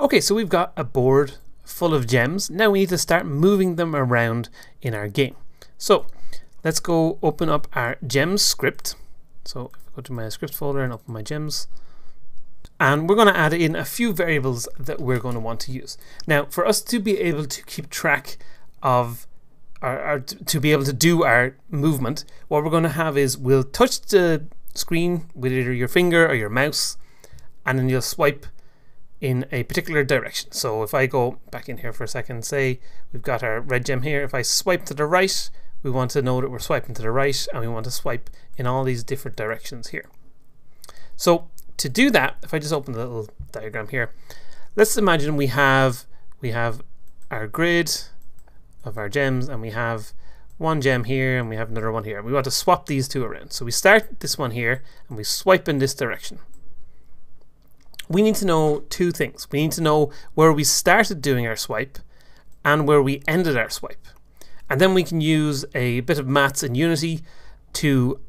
Okay, so we've got a board full of gems. Now we need to start moving them around in our game. So let's go open up our gems script. So if I go to my script folder and open my gems, and we're going to add in a few variables that we're going to want to use. Now, for us to be able to keep track of to be able to do our movement, what we're going to have is we'll touch the screen with either your finger or your mouse, and then you'll swipe in a particular direction. So if I go back in here for a second, say we've got our red gem here. If I swipe to the right, we want to know that we're swiping to the right, and we want to swipe in all these different directions here. So to do that, if I just open the little diagram here, let's imagine we have our grid of our gems, and we have one gem here and we have another one here. We want to swap these two around. So we start this one here and we swipe in this direction. We need to know two things. We need to know where we started doing our swipe and where we ended our swipe. And then we can use a bit of maths in Unity to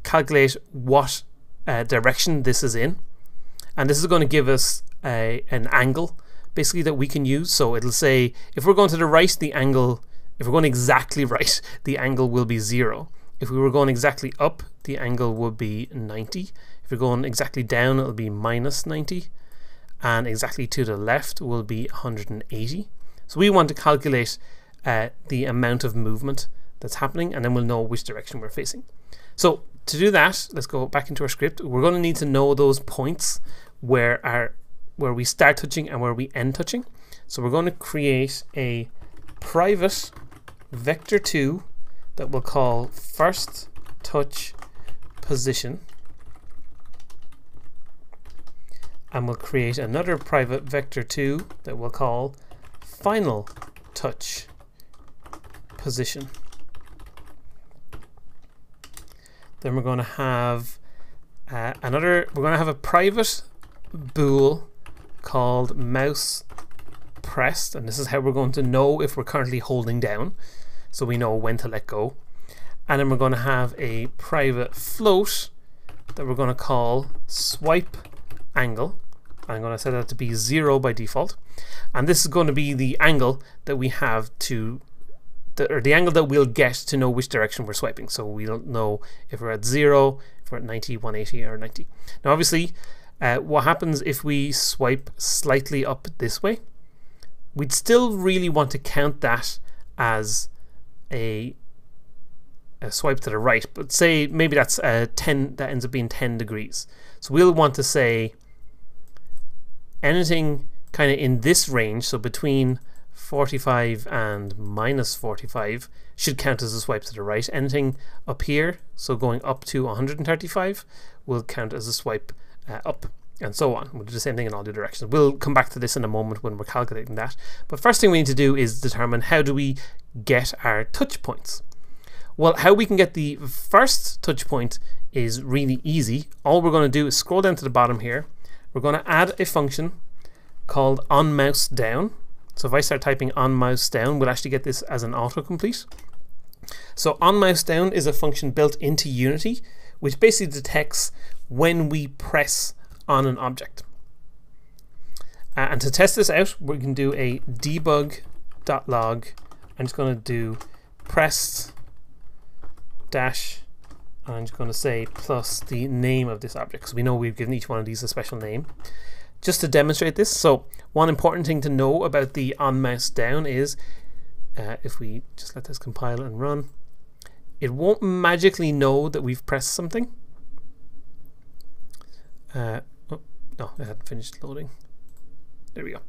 calculate what direction this is in. And this is going to give us an angle basically that we can use. So it'll say if we're going to the right, the angle, if we're going exactly right, the angle will be 0. If we were going exactly up, the angle would be 90. If we're going exactly down, it'll be minus 90, and exactly to the left will be 180. So we want to calculate the amount of movement that's happening, and then we'll know which direction we're facing. So to do that, let's go back into our script. We're going to need to know those points where we start touching and where we end touching. So we're going to create a private vector2 that we'll call first touch position, and we'll create another private vector2 that we'll call final touch position. Then we're going to have a private bool called mouse pressed, and this is how we're going to know if we're currently holding down, so we know when to let go. And then we're going to have a private float that we're going to call swipe angle. I'm going to set that to be 0 by default, and this is going to be the angle that we have to or the angle that we'll get to know which direction we're swiping. So we don't know if we're at 0, if we're at 90, 180 or 90. Now obviously what happens if we swipe slightly up this way? We'd still really want to count that as a swipe to the right, but say maybe that's 10, that ends up being 10 degrees. So we'll want to say anything kind of in this range, so between 45 and minus 45 should count as a swipe to the right. Anything up here, so going up to 135, will count as a swipe up, and so on. We'll do the same thing in all the directions. We'll come back to this in a moment when we're calculating that. But first thing we need to do is determine how do we get our touch points. Well, how we can get the first touch point is really easy. All we're going to do is scroll down to the bottom here. We're going to add a function called onMouseDown. So if I start typing onMouseDown, we'll actually get this as an autocomplete. So onMouseDown is a function built into Unity, which basically detects when we press on an object. And to test this out, we can do a debug.log. I'm just going to do pressed dash, and I'm just going to say plus the name of this object, because we know we've given each one of these a special name. Just to demonstrate this, so one important thing to know about the onMouseDown is if we just let this compile and run, it won't magically know that we've pressed something. Oh no, I hadn't finished loading. There we go.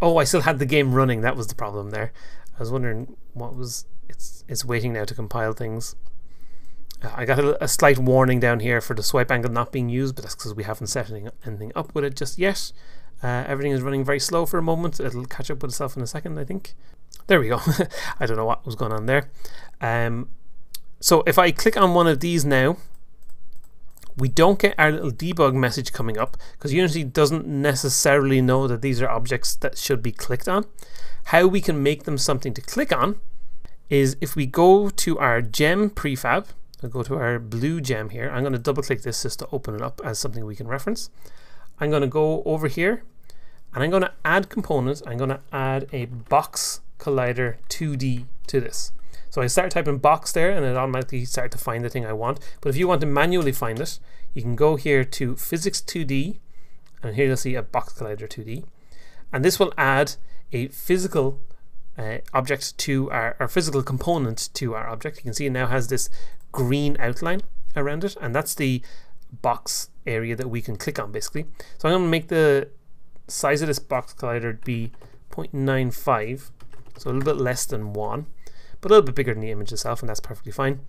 Oh, I still had the game running. That was the problem there. I was wondering what was. It's waiting now to compile things. I got a slight warning down here for the swipe angle not being used, but that's because we haven't set anything up with it just yet. Everything is running very slow for a moment. It'll catch up with itself in a second, I think. There we go. I don't know what was going on there. So if I click on one of these now, we don't get our little debug message coming up, because Unity doesn't necessarily know that these are objects that should be clicked on. How we can make them something to click on is if we go to our gem prefab, I'll go to our blue gem here. I'm going to double click this just to open it up as something we can reference. I'm going to go over here and I'm going to add components. I'm going to add a box collider 2D to this. So I start typing box there and it automatically started to find the thing I want. But if you want to manually find it, you can go here to physics 2D, and here you'll see a box collider 2D, and this will add a physical object to our physical component to our object. You can see it now has this green outline around it, and that's the box area that we can click on basically. So I'm going to make the size of this box collider be 0.95, so a little bit less than 1, but a little bit bigger than the image itself, and that's perfectly fine.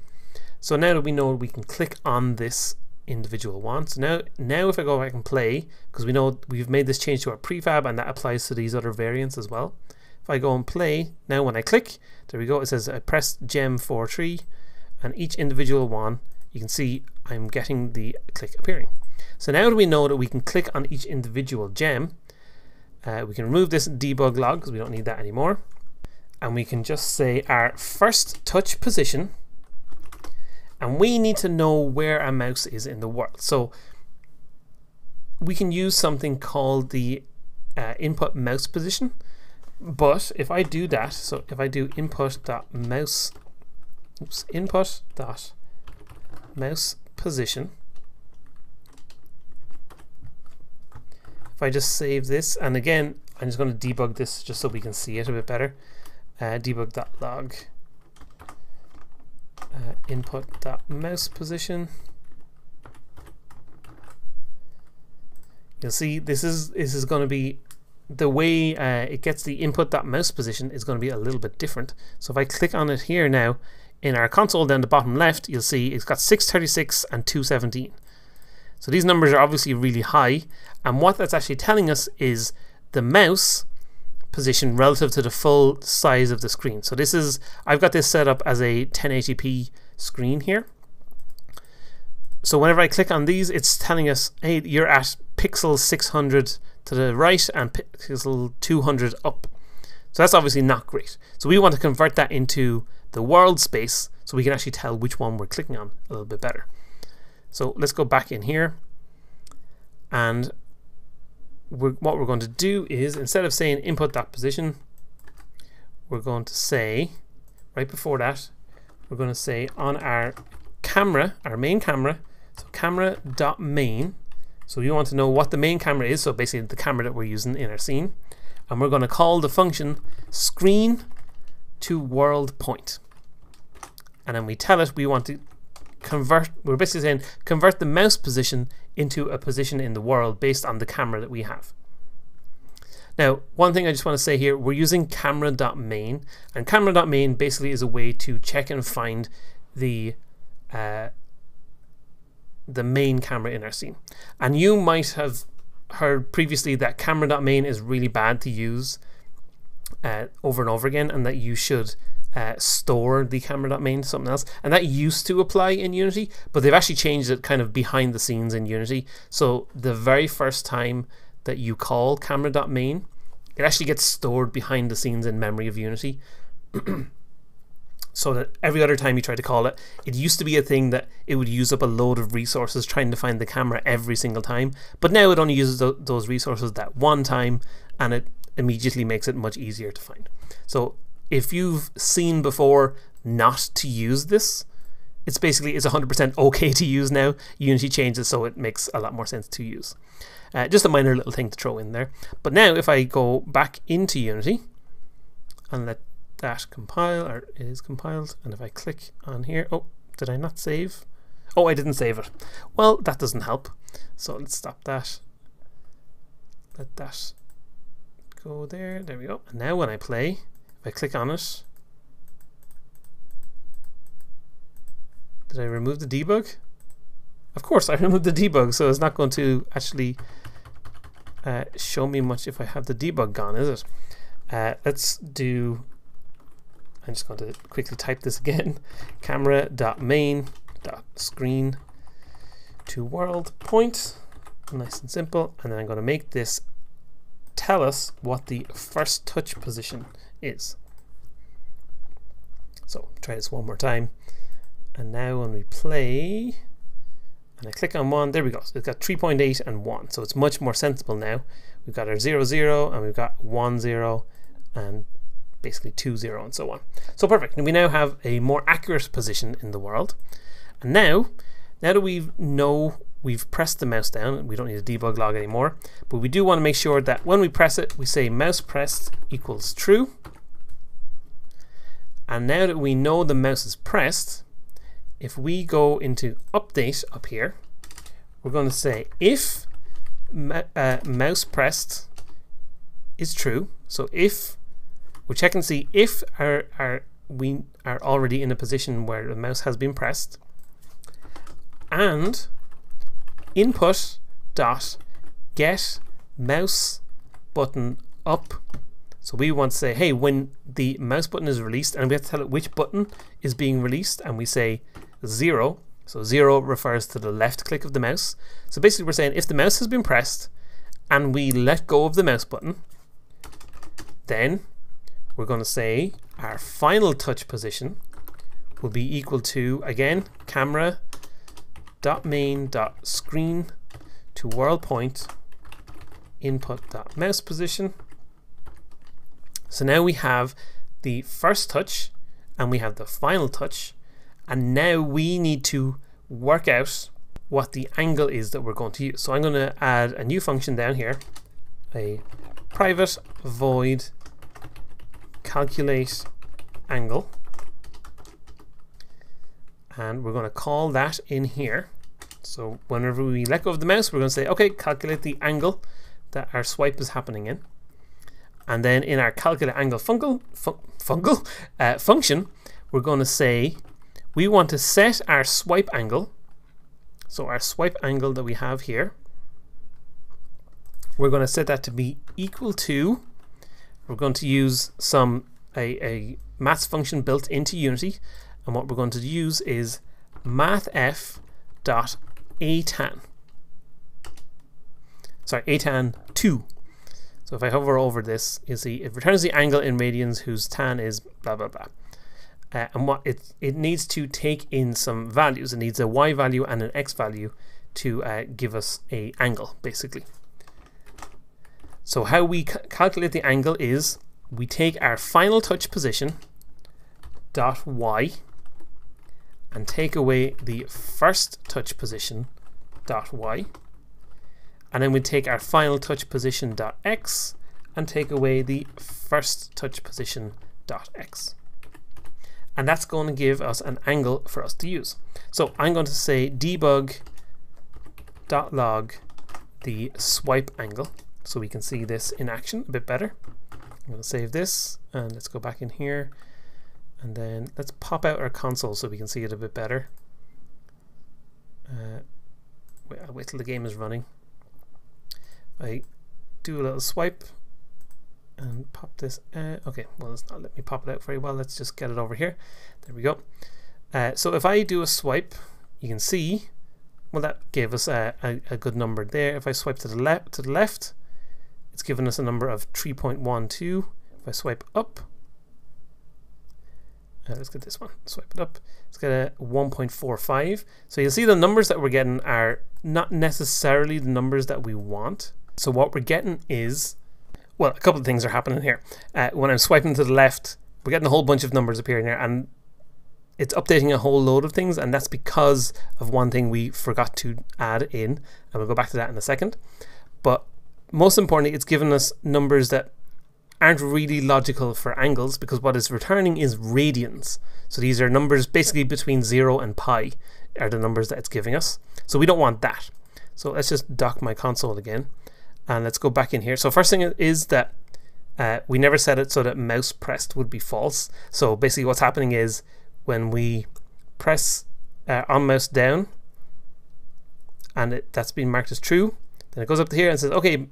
So now that we know, we can click on this individual one. So now if I go back and play, because we know we've made this change to our prefab and that applies to these other variants as well. If I go and play, now when I click, there we go, it says I press gem 4.3, and each individual one, you can see I'm getting the click appearing. So now that we know that we can click on each individual gem, we can remove this debug log because we don't need that anymore, and we can just say our first touch position, and we need to know where our mouse is in the world. So we can use something called the input mouse position, but if I do that, so if I do input.mouse position, if I just save this, and again I'm just going to debug this just so we can see it a bit better, debug.log input.mouse position. You'll see this is going to be the way it gets the input.mouse position is going to be a little bit different. So if I click on it here now in our console down the bottom left, you'll see it's got 636 and 217. So these numbers are obviously really high, and what that's actually telling us is the mouse position relative to the full size of the screen. So this is, I've got this set up as a 1080p screen here. So whenever I click on these, it's telling us, hey, you're at pixel 600 to the right and pixel 200 up. So that's obviously not great. So we want to convert that into the world space so we can actually tell which one we're clicking on a little bit better. So let's go back in here, and what we're going to do is, instead of saying input.position, we're going to say, right before that, we're going to say on our camera, our main camera, so camera.main. So we want to know what the main camera is, so basically the camera that we're using in our scene, and we're going to call the function screen to world point, and then we tell it we want to convert, we're basically saying convert the mouse position into a position in the world based on the camera that we have. Now, one thing I just want to say here, we're using camera.main, and camera.main basically is a way to check and find the main camera in our scene. And you might have heard previously that camera.main is really bad to use over and over again, and that you should store the camera.main to something else, and that used to apply in Unity, but they've actually changed it kind of behind the scenes in Unity. So the very first time that you call camera.main, it actually gets stored behind the scenes in memory of Unity. So that every other time you try to call it, it used to be a thing that it would use up a load of resources trying to find the camera every single time, but now it only uses those resources that one time, and it immediately makes it much easier to find. So if you've seen before not to use this, it's 100% okay to use now. Unity changes so it makes a lot more sense to use. Just a minor little thing to throw in there. But now if I go back into Unity and let that compile, or it is compiled, and if I click on here, oh, did I not save? Oh, I didn't save it. Well, that doesn't help. So let's stop that. Let that go there. There we go. And now when I play, if I click on it, did I remove the debug? Of course I removed the debug, so it's not going to actually show me much if I have the debug gone, is it? Let's do, I'm just going to quickly type this again, camera.main.screen to world point, nice and simple, and then I'm going to make this tell us what the first touch position is. So try this one more time, and now when we play, and I click on 1, there we go. So it's got 3.8 and 1, so it's much more sensible now. We've got our 0, 0, and we've got 1, 0, and basically 2, 0, and so on. So perfect, and we now have a more accurate position in the world. And now that we've pressed the mouse down, we don't need a debug log anymore, but we do want to make sure that when we press it, we say mouse pressed equals true. And now that we know the mouse is pressed, if we go into update up here, we're going to say if mouse pressed is true. So if we're checking to see if we are already in a position where the mouse has been pressed, and input dot get mouse button up. So we want to say, hey, when the mouse button is released, and we have to tell it which button is being released, and we say 0. So 0 refers to the left click of the mouse. So basically we're saying if the mouse has been pressed and we let go of the mouse button, then we're going to say our final touch position will be equal to, again, camera dot main dot screen to world point input dot mouse position. So now we have the first touch and we have the final touch, and now we need to work out what the angle is that we're going to use. So I'm going to add a new function down here, a private void calculate angle, and we're going to call that in here. So whenever we let go of the mouse, we're going to say, okay, calculate the angle that our swipe is happening in. And then in our calculate angle function, we're going to say we want to set our swipe angle. So our swipe angle that we have here, we're going to set that to be equal to, we're going to use a maths function built into Unity, and what we're going to use is mathf dot atan. Sorry, atan 2. So if I hover over this, you see it returns the angle in radians whose tan is blah blah blah. And what it needs to take in some values. It needs a y value and an x value to give us a angle, basically. So how we calculate the angle is we take our final touch position dot y and take away the first touch position dot y, and then we take our final touch position dot x and take away the first touch position dot x. And that's going to give us an angle for us to use. So I'm going to say debug.log the swipe angle so we can see this in action a bit better. I'm going to save this and let's go back in here, and then let's pop out our console so we can see it a bit better. I'll wait till the game is running. I do a little swipe and pop this. Okay, well, it's not letting me pop it out very well. Let's just get it over here. There we go. So if I do a swipe, you can see, well, that gave us a good number there. If I swipe to the left, it's given us a number of 3.12. If I swipe up, let's get this one. Swipe it up. Let's get a 1.45. So you'll see the numbers that we're getting are not necessarily the numbers that we want. So what we're getting is, well, a couple of things are happening here. When I'm swiping to the left, we're getting a whole bunch of numbers appearing there, and it's updating a whole load of things, and that's because of one thing we forgot to add in, and we'll go back to that in a second. But most importantly, it's given us numbers that aren't really logical for angles, because what it's returning is radians. So these are numbers basically between 0 and pi are the numbers that it's giving us. So we don't want that. So let's just dock my console again. And let's go back in here. So first thing is that we never set it so that mouse pressed would be false. So basically what's happening is when we press on mouse down and that's been marked as true, then it goes up to here and says, okay,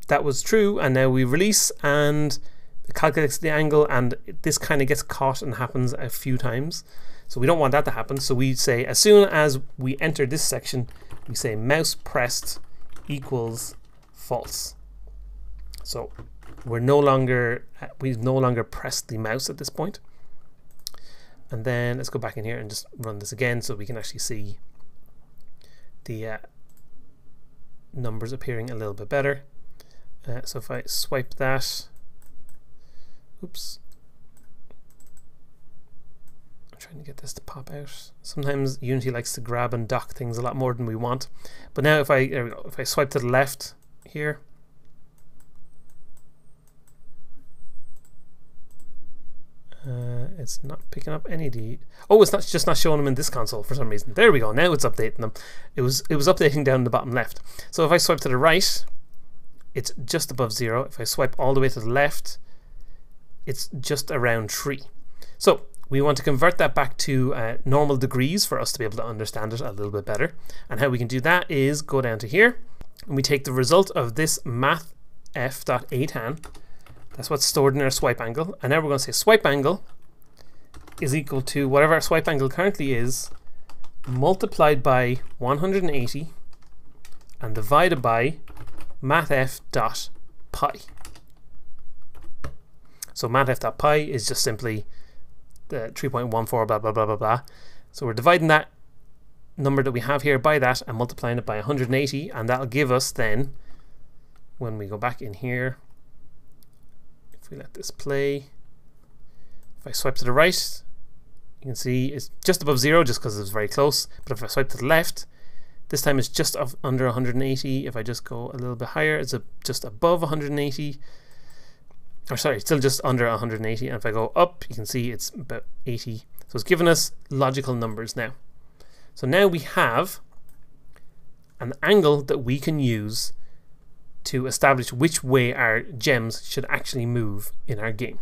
that was true, and now we release and it calculates the angle, and this kind of gets caught and happens a few times. So we don't want that to happen. So we say as soon as we enter this section, we say mouse pressed equals false. So we've no longer pressed the mouse at this point. And then let's go back in here and just run this again so we can actually see the numbers appearing a little bit better. So if I swipe that, oops, I'm trying to get this to pop out. Sometimes Unity likes to grab and dock things a lot more than we want. But now if I, there we go, if I swipe to the left here, it's not picking up any of the, oh, it's not, just not showing them in this console for some reason. There we go, now it's updating them. It was updating down in the bottom left. So if I swipe to the right, it's just above 0. If I swipe all the way to the left, it's just around 3. So we want to convert that back to normal degrees for us to be able to understand it a little bit better. And how we can do that is go down to here, and we take the result of this mathf.atan. That's what's stored in our swipe angle. And now we're going to say swipe angle is equal to whatever our swipe angle currently is, multiplied by 180 and divided by mathf.pi. So mathf.pi is just simply the 3.14 blah blah blah blah blah. So we're dividing that number that we have here by that and multiplying it by 180, and that'll give us then, when we go back in here, if we let this play, if I swipe to the right, you can see it's just above 0 just because it's very close. But if I swipe to the left, this time it's just under 180. If I just go a little bit higher, it's just above 180. Or sorry, still just under 180. And if I go up, you can see it's about 80. So it's given us logical numbers now. So now we have an angle that we can use to establish which way our gems should actually move in our game.